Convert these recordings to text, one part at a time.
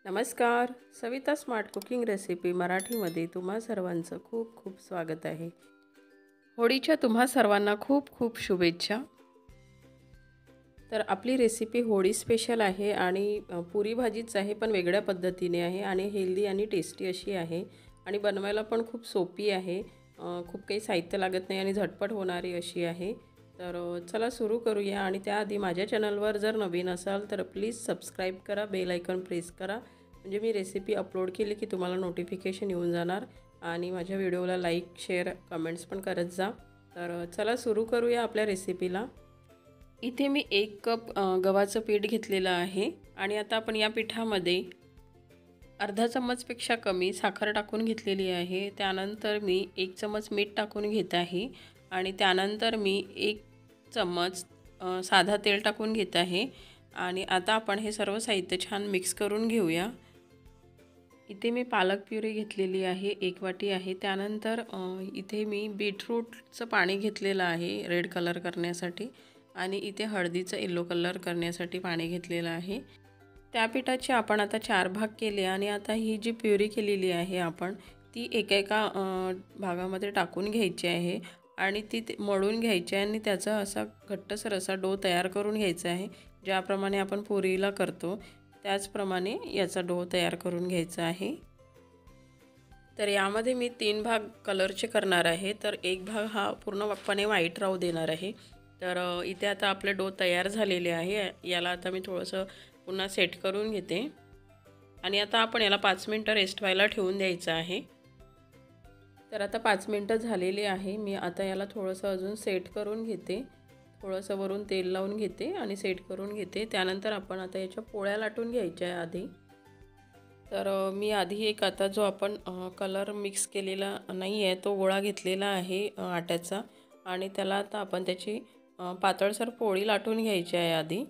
नमस्कार. Savita smart cooking recipe मराठीमध्ये तुम्हा सर्वांचं खूप खूप स्वागत आहे. होळीच्या तुम्हा सर्वांना खूप खूप शुभेच्छा. तर आपली रेसिपी होळी स्पेशल आहे आणि पुरी भाजीच आहे, पण वेगळ्या पद्धतीने आहे आणि हेल्दी आणि टेस्टी अशी आहे आणि बनवायला पण खूप सोपी आहे. खूप काही साहित्य लागत नाही आणि झटपट होणारी अशी आहे. तर चला सुरू करूया. आणि त्याआधी माझ्या चॅनलवर जर नवीन असाल तर प्लीज सबस्क्राईब करा, बेल आयकॉन प्रेस करा, म्हणजे मी रेसिपी अपलोड केली की तुम्हाला नोटिफिकेशन येऊन जाणार. आणि माझ्या व्हिडिओला लाईक, शेअर, कमेंट्स पण करत जा. तर चला सुरू करूया आपल्या रेसिपीला. इथे मी 1 कप गव्हाचं पीठ घेतलेलं आहे आणि आता आपण या पिठामध्ये अर्धा चम्मचपेक्षा कमी साखर टाकून घेतलेली आहे. त्यानंतर मी 1 चम्मच मीठ टाकून घेत आहे आणि त्यानंतर मी 1 चम्मच साधा तेल टाकून घेत आहे. आणि आता आपण हे सर्व साहित्य छान मिक्स करून घेऊया. इथे मी पालक प्युरी घेतलेली आहे, 1 वाटी आहे. त्यानंतर इथे मी बीटरूटचं पाणी घेतलेलं आहे रेड कलर करण्यासाठी आणि इथे हळदीचं येलो कलर करण्यासाठी पाणी घेतलेलं आहे. त्या पिठाचे आपण आता 4 भाग केले आणि आता ही जी प्युरी केलेली आहे आपण ती एका भागामध्ये टाकून घ्यायची आहे आणि ती मळून घ्यायची आहे आणि त्याचा असा घट्टसर असा डो तयार करून घ्यायचा आहे. ज्याप्रमाणे आपण पुरीला करतो त्याचप्रमाणे याचा डो तयार करून घ्यायचा आहे. तर यामध्ये मी 3 भाग कलरचे करणार आहे. तर एक भाग हा पूर्णपणे व्हाईट राहू देणार आहे. तर इथे आता आपले डो तयार झालेले आहे. याला आता मी थोडंसं पुन्हा सेट करून घेते आणि आता आपण याला 5 मिनिटं रेस्ट व्हायला ठेवून द्यायचं आहे. तर आता 5 मिनिटं झालेली आहे. मी आता याला थोडंसं अजून सेट करून घेते. थोडंसं वरून तेल लावून घेते आणि सेट करून घेते. त्यानंतर आपण आता याच्या पोळ्या लाटून घ्यायच्या आहे आधी. तर मी आधी एक आता जो आपण कलर मिक्स केलेला नाही आहे तो गोळा घेतलेला आहे आट्याचा आणि त्याला आता आपण त्याची पातळसर पोळी लाटून घ्यायची आहे आधी.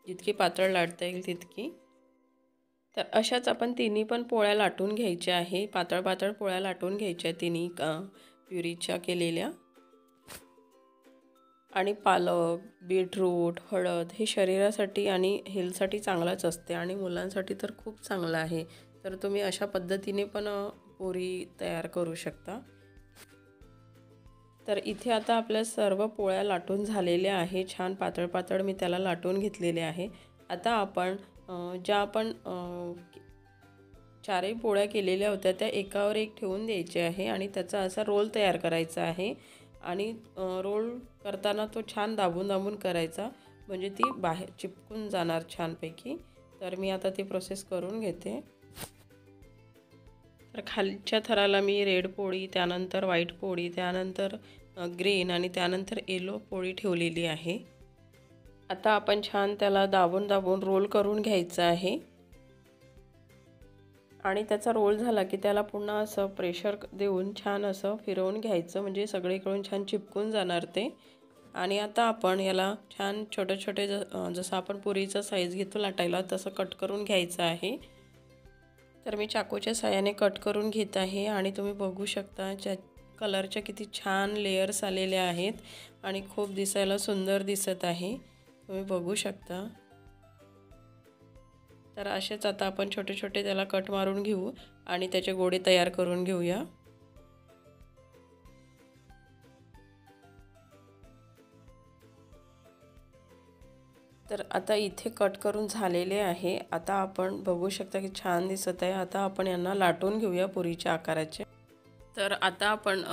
जितकी पातळ लाटता येईल तितकी. तर अशाच आपण तिन्ही पण पोळ्या लाटून घ्यायच्या आहे. पातळ पातळ पोळ्या लाटून घ्यायच्या तिन्ही प्युरीच्या केलेल्या. आणि पालक, बीटरूट, हळद हे शरीरासाठी आणि हेल्थसाठी चांगलंच असते आणि मुलांसाठी तर खूप चांगलं आहे. तर तुम्ही अशा पद्धतीने पण पुरी तयार करू शकता. तर इथे आता आपल्या सर्व पोळ्या लाटून झालेल्या आहे. छान पातळ पातळ मी त्याला लाटून घेतलेले आहे. आता आपण ज्या आपण चारही पोळ्या केलेल्या होत्या त्या एकावर एक ठेवून द्यायचे आहे आणि त्याचा असा रोल तयार करायचा आहे. आणि रोल करताना तो छान दाबून दाबून करायचा, म्हणजे ती बाहेर चिपकून जाणार छानपैकी. तर मी आता ती प्रोसेस करून घेते. तर खालच्या थराला मी रेड पोळी, त्यानंतर व्हाईट पोळी, त्यानंतर ग्रीन आणि त्यानंतर येलो पोळी ठेवलेली आहे. आता आपण छान त्याला दाबून दाबून रोल करून घ्यायचं आहे आणि त्याचा रोल झाला की त्याला पुन्हा असं प्रेशर देऊन छान असं फिरवून घ्यायचं, म्हणजे सगळीकडून छान चिपकून जाणार ते. आणि आता आपण याला छान छोटे छोटे जसं आपण पुरीचा साईज घेतो लाटायला तसं कट करून घ्यायचं आहे. तर मी चाकूच्या साहाय्याने कट करून घेत आहे आणि तुम्ही बघू शकता कलरच्या किती छान लेयर्स आलेले आहेत आणि खूप दिसायला सुंदर दिसत आहे. तुम्ही बघू शकता. तर असेच आता आपण छोटे छोटे त्याला कट मारून घेऊ आणि त्याचे गोळे तयार करून घेऊया. तर आता इथे कट करून झालेले आहे. आता आपण बघू शकता की छान दिसत आहे. आता आपण यांना लाटून घेऊया पुरीच्या आकाराचे. तर आता आपण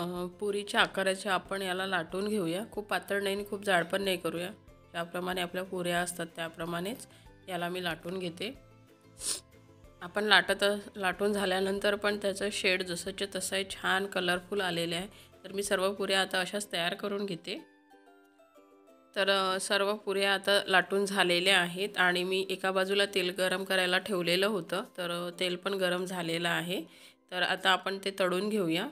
पुरीच्या आकाराचे आपण याला लाटून घेऊया. खूप पातळ नाही आणि खूप जाड पण नाही करूया. ज्याप्रमाणे आपल्या पुऱ्या असतात त्याप्रमाणेच याला मी लाटून घेते. आपण लाटून झाल्यानंतर पण त्याचं शेड जसंच्या तसं आहे, छान कलरफुल आलेले आहे. तर मी सर्व पुऱ्या आता अशाच तयार करून घेते. तर सर्व पुऱ्या आता लाटून झालेल्या आहेत आणि मी एका बाजूला तेल गरम करायला ठेवलेलं होतं. तर तेल पण गरम झालेलं आहे. तर आता आपण ते तळून घेऊया.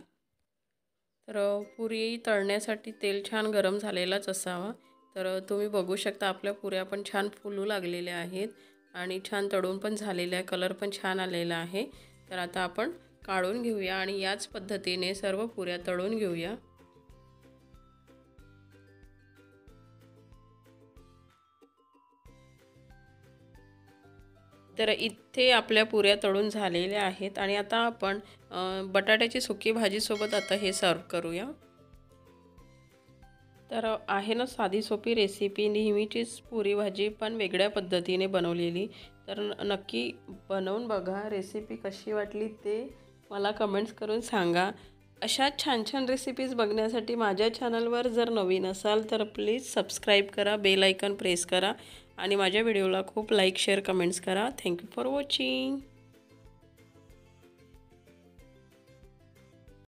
तर पुरी तळण्यासाठी तेल छान गरम झालेलाच असावा. तर तुम्ही बघू शकता आपल्या पुऱ्या पण छान फुलू लागलेल्या आहेत आणि छान तळून पण झालेल्या आहे. कलर पण छान आलेला आहे. तर आता आपण काढून घेऊया आणि याच पद्धतीने सर्व पुऱ्या तळून घेऊया. तर इथे आपल्या पुऱ्या तळून झालेल्या आहेत आणि आता आपण बटाट्याची सुकी भाजीसोबत आता हे सर्व करूया। तर आहे ना साधी सोपी रेसिपी, नेहमीचीच पुरी भाजी पण वेगळ्या पद्धतीने बनवलेली। तर नक्की बनवून बघा, रेसिपी कशी वाटली ते मला कमेंट्स करून सांगा। अशा छान छान रेसिपीज बघण्यासाठी माझ्या चॅनलवर जर नवीन असाल तर प्लीज सबस्क्राईब करा, बेल आयकॉन प्रेस करा आणि माझ्या व्हिडिओला खूप लाईक शेअर कमेंट्स करा। Thank you for watching.